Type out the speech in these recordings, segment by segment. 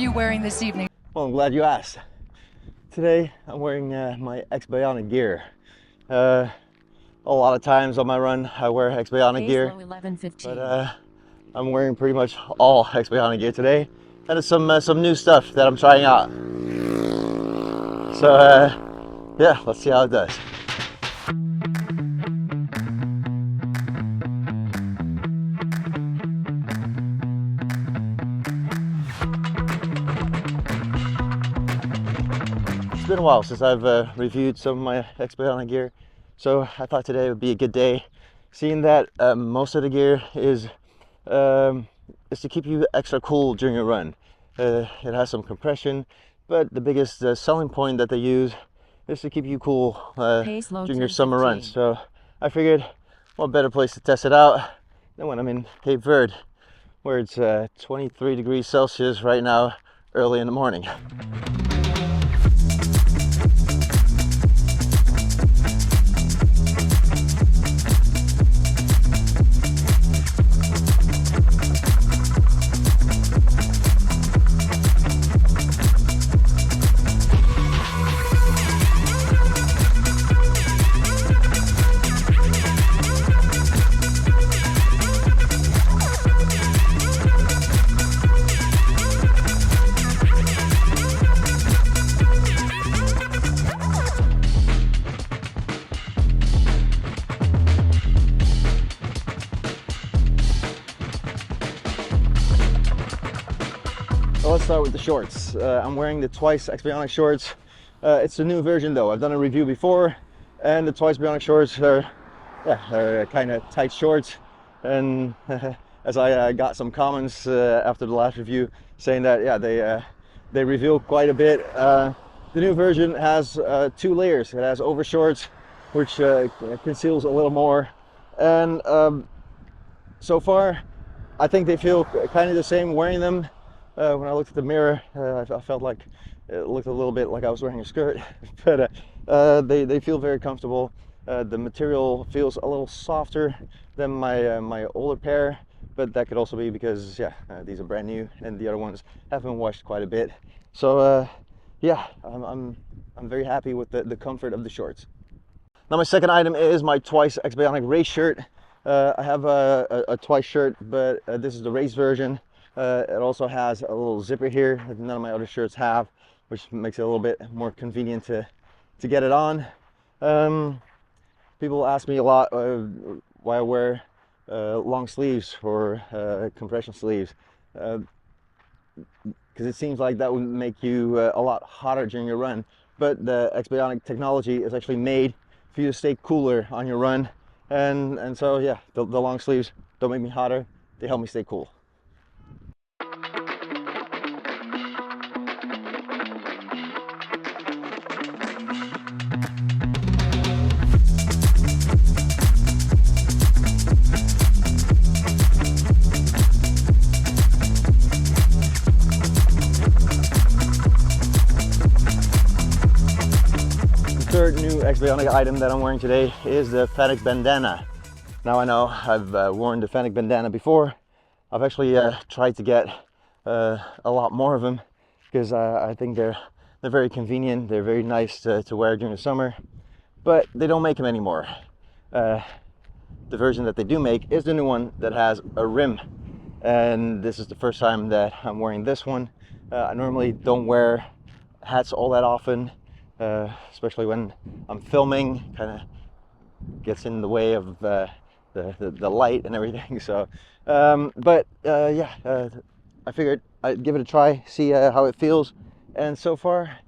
you wearing this evening? Well, I'm glad you asked. Today I'm wearing my X-bionic gear. A lot of times on my run I wear X-bionic gear, but I'm wearing pretty much all X-bionic gear today, and it's some new stuff that I'm trying out. So yeah, let's see how it does. It's been a while since I've reviewed some of my X-bionic gear, so I thought today would be a good day, seeing that most of the gear is to keep you extra cool during your run. It has some compression, but the biggest selling point that they use is to keep you cool during your summer runs. So I figured, what better place to test it out than when I'm in Cape Verde, where it's 23 degrees Celsius right now, early in the morning. Let's start with the shorts. I'm wearing the Twyce X-bionic shorts. It's a new version though. I've done a review before, and the Twyce bionic shorts are kind of tight shorts. And as I got some comments after the last review saying that they reveal quite a bit. The new version has 2 layers. It has over shorts, which conceals a little more, and so far I think they feel kind of the same wearing them. When I looked at the mirror, I felt like it looked a little bit like I was wearing a skirt, but they feel very comfortable. The material feels a little softer than my older pair, but that could also be because these are brand new and the other ones have been washed quite a bit. So I'm very happy with the comfort of the shorts. Now my second item is my Twyce X-bionic Race Shirt. I have a Twyce shirt, but this is the race version. It also has a little zipper here that none of my other shirts have, which makes it a little bit more convenient to get it on. People ask me a lot why I wear long sleeves or compression sleeves, because it seems like that would make you a lot hotter during your run. But the X-bionic technology is actually made for you to stay cooler on your run, and so yeah, the long sleeves don't make me hotter, they help me stay cool. The third new X-bionic item that I'm wearing today is the Fennec Bandana. Now I know I've worn the Fennec Bandana before. I've actually tried to get a lot more of them because I think they're very convenient. They're very nice to wear during the summer, but they don't make them anymore. The version that they do make is the new one that has a rim, and this is the first time that I'm wearing this one. I normally don't wear hats all that often, especially when I'm filming. Kind of gets in the way of the light and everything. So I figured I'd give it a try, see how it feels, and so far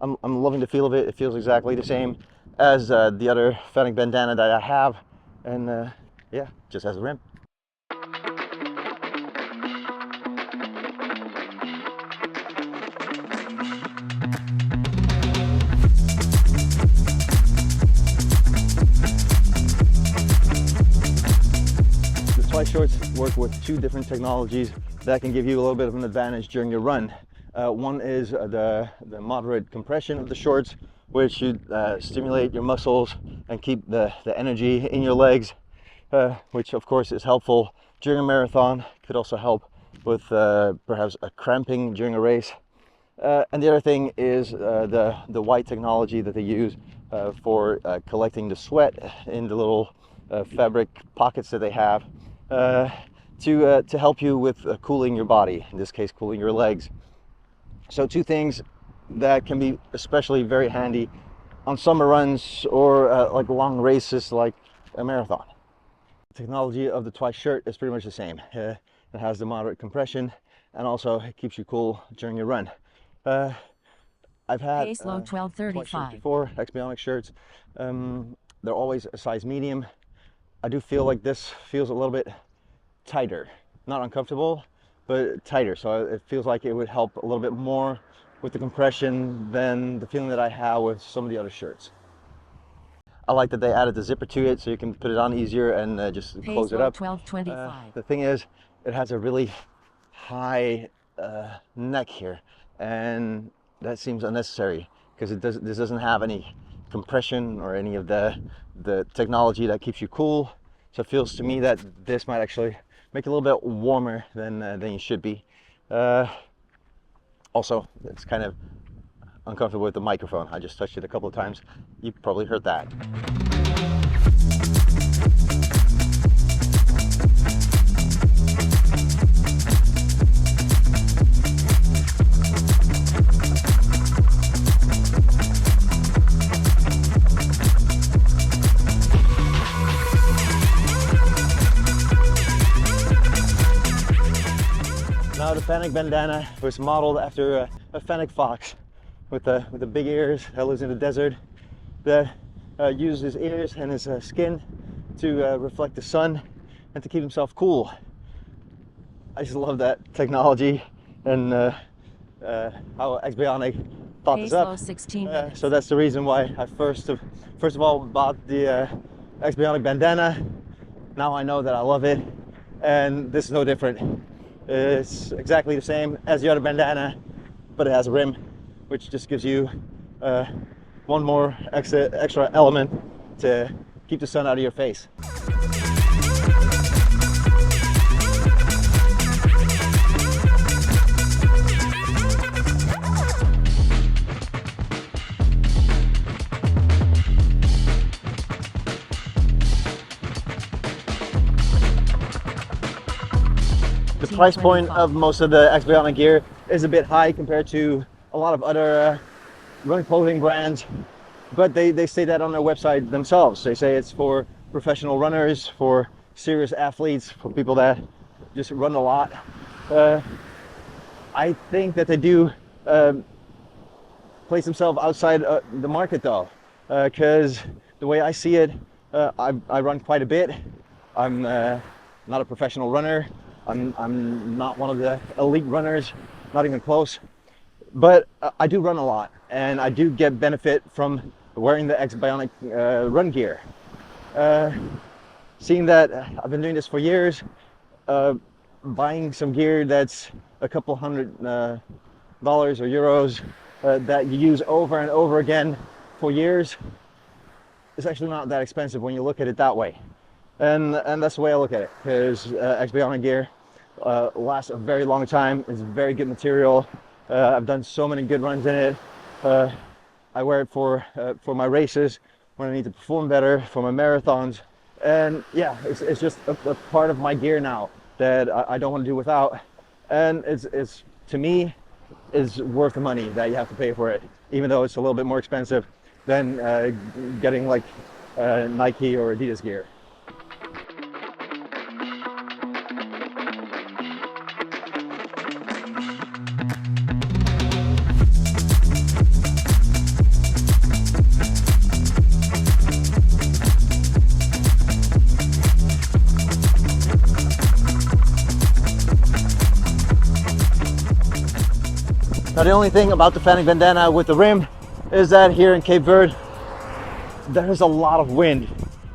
I'm loving the feel of it. It feels exactly the same as the other Fennec Bandana that I have, and just has a rim. Twyce shorts work with 2 different technologies that can give you a little bit of an advantage during your run. One is the moderate compression of the shorts, which should stimulate your muscles and keep the energy in your legs, which of course is helpful during a marathon. Could also help with perhaps a cramping during a race. And the other thing is the white technology that they use for collecting the sweat in the little fabric pockets that they have to help you with cooling your body, in this case cooling your legs. So two things that can be especially very handy on summer runs or like long races like a marathon. The technology of the Twyce shirt is pretty much the same. It has the moderate compression and also it keeps you cool during your run. I've had Pace low 1235 before, X-bionic shirts. They're always a size medium. I do feel like this feels a little bit tighter, not uncomfortable, but tighter. So it feels like it would help a little bit more with the compression than the feeling that I have with some of the other shirts. I like that they added the zipper to it so you can put it on easier and just close it up. 1225. The thing is, it has a really high neck here, and that seems unnecessary because this doesn't have any compression or any of the technology that keeps you cool. So it feels to me that this might actually make it a little bit warmer than you should be. Also, it's kind of uncomfortable with the microphone. I just touched it a couple of times. You probably heard that. Now the Fennec Bandana was modeled after a fennec fox with the big ears that lives in the desert, that uses his ears and his skin to reflect the sun and to keep himself cool. I just love that technology and how X-bionic thought this up. So that's the reason why I first of all bought the X-bionic Bandana. Now I know that I love it, and this is no different. It's exactly the same as the other bandana, but it has a rim, which just gives you one more extra element to keep the sun out of your face. The price point of most of the X-bionic gear is a bit high compared to a lot of other running clothing brands, but they say that on their website themselves. They say it's for professional runners, for serious athletes, for people that just run a lot. I think that they do place themselves outside the market though, because the way I see it, I run quite a bit. I'm not a professional runner. I'm not one of the elite runners, not even close, but I do run a lot and I do get benefit from wearing the X-bionic run gear. Seeing that I've been doing this for years, buying some gear that's a couple $100 or euros that you use over and over again for years is actually not that expensive when you look at it that way. And that's the way I look at it, because X-bionic gear lasts a very long time. It's very good material. I've done so many good runs in it. I wear it for my races, when I need to perform better, for my marathons. And yeah, it's just a part of my gear now that I don't want to do without. And it's to me, is worth the money that you have to pay for it, even though it's a little bit more expensive than getting like Nike or Adidas gear. Now the only thing about the Fennec Bandana with the rim is that here in Cape Verde there's a lot of wind,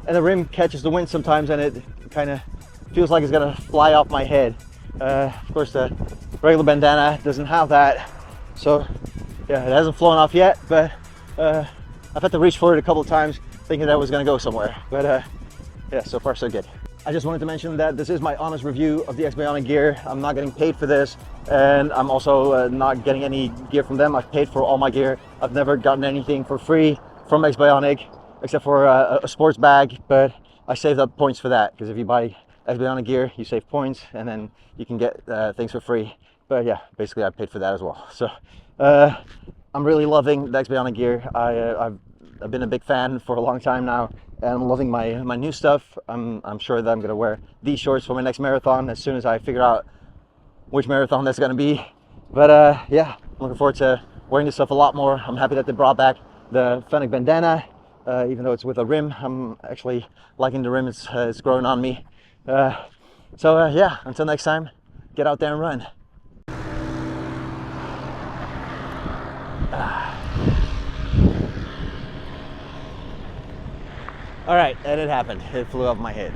and the rim catches the wind sometimes and it kind of feels like it's gonna fly off my head. Of course the regular bandana doesn't have that, so yeah, it hasn't flown off yet, but I've had to reach for it a couple of times thinking that was gonna go somewhere, but yeah, so far so good. I just wanted to mention that this is my honest review of the X-bionic gear. I'm not getting paid for this, and I'm also not getting any gear from them. I've paid for all my gear. I've never gotten anything for free from X-bionic, except for a sports bag, but I saved up points for that, because if you buy X-bionic gear, you save points, and then you can get things for free. But yeah, basically I paid for that as well. So I'm really loving the X-bionic gear. I've been a big fan for a long time now, and I'm loving my new stuff. I'm sure that I'm gonna wear these shorts for my next marathon as soon as I figure out which marathon that's gonna be. But yeah, I'm looking forward to wearing this stuff a lot more. I'm happy that they brought back the Fennec Bandana, even though it's with a rim. I'm actually liking the rim. It's growing on me. So yeah, until next time, get out there and run. All right, and it happened. It flew off my head.